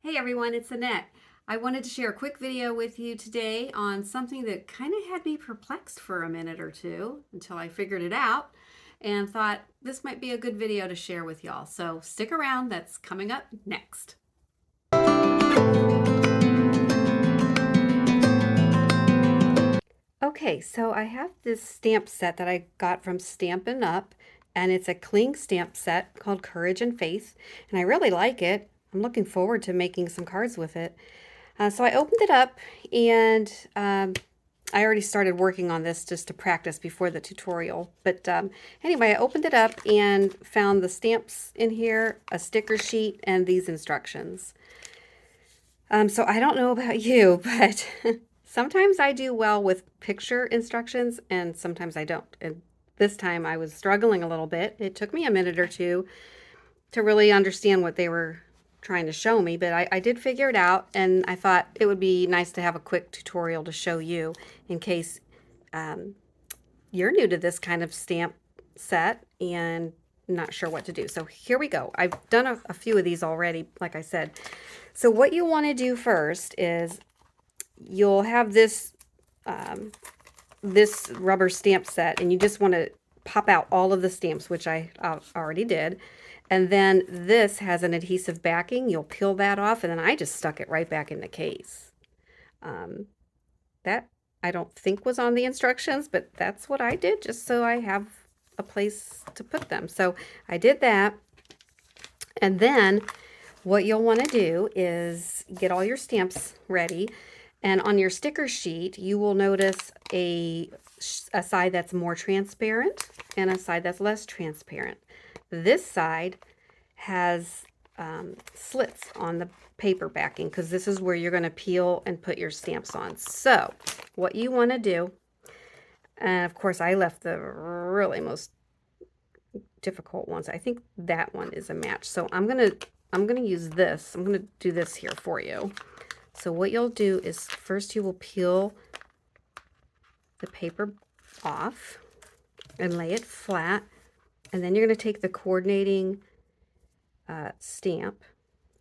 Hey everyone, it's Annette. I wanted to share a quick video with you today on something that kind of had me perplexed for a minute or two until I figured it out and thought this might be a good video to share with y'all. So stick around, that's coming up next. Okay, so I have this stamp set that I got from Stampin' Up, and it's a cling stamp set called Courage and Faith, and I really like it. I'm looking forward to making some cards with it. So I opened it up, and I already started working on this just to practice before the tutorial. But anyway, I opened it up and found the stamps in here, a sticker sheet, and these instructions. So I don't know about you, but sometimes I do well with picture instructions and sometimes I don't. And this time I was struggling a little bit. It took me a minute or two to really understand what they were trying to show me, but I did figure it out, and I thought it would be nice to have a quick tutorial to show you in case you're new to this kind of stamp set and not sure what to do. So here we go. I've done a few of these already, like I said. So what you want to do first is you'll have this this rubber stamp set, and you just want to pop out all of the stamps, which I already did. And then this has an adhesive backing. You'll peel that off, and then I just stuck it right back in the case. That I don't think was on the instructions, but that's what I did just so I have a place to put them. So I did that. And then what you'll want to do is get all your stamps ready. And on your sticker sheet, you will notice a side that's more transparent and a side that's less transparent. This side has slits on the paper backing because this is where you're going to peel and put your stamps on. So what you want to do, and of course I left the really most difficult ones. I think that one is a match. So I'm gonna use this. I'm gonna do this here for you. So what you'll do is first you will peel the paper off and lay it flat. And then you're going to take the coordinating stamp,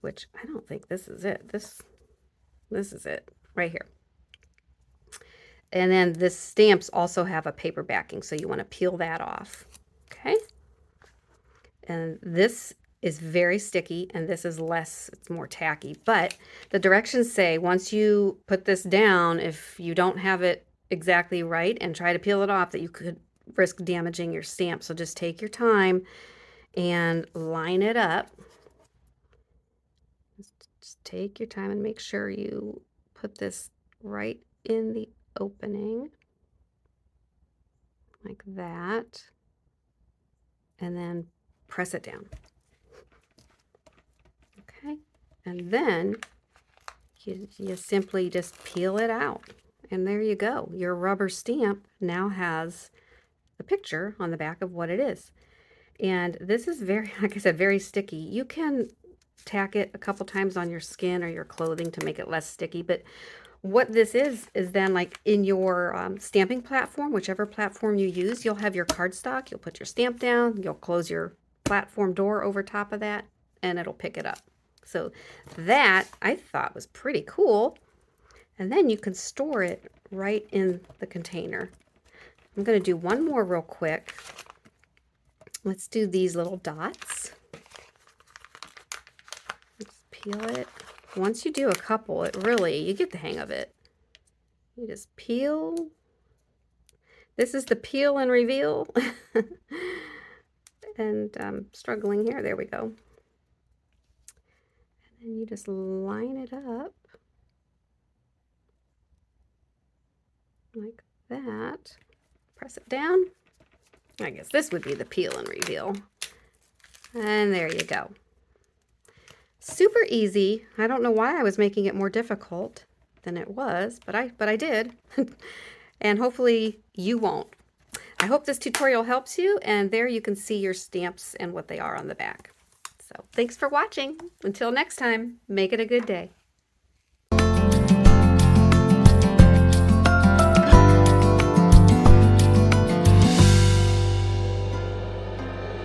which I don't think this is it. This is it right here. And then the stamps also have a paper backing, so you want to peel that off. Okay. And this is very sticky, and this is less, it's more tacky. But the directions say once you put this down, if you don't have it exactly right and try to peel it off, that you could risk damaging your stamp. So just take your time and line it up. Just take your time and make sure you put this right in the opening like that, and then press it down. Okay, and then you simply just peel it out, and there you go. Your rubber stamp now has the picture on the back of what it is. And this is very, like I said, very sticky. You can tack it a couple times on your skin or your clothing to make it less sticky, but what this is then like in your stamping platform, whichever platform you use, you'll have your cardstock, you'll put your stamp down, you'll close your platform door over top of that, and it'll pick it up. So that I thought was pretty cool. And then you can store it right in the container. I'm going to do one more real quick. Let's do these little dots. Let's peel it. Once you do a couple, you get the hang of it. You just peel. This is the peel and reveal. And I'm struggling here. There we go. And then you just line it up like that. Press it down. I guess this would be the peel and reveal. And there you go. Super easy. I don't know why I was making it more difficult than it was, but I did. And hopefully you won't. I hope this tutorial helps you, and there you can see your stamps and what they are on the back. So thanks for watching. Until next time, make it a good day.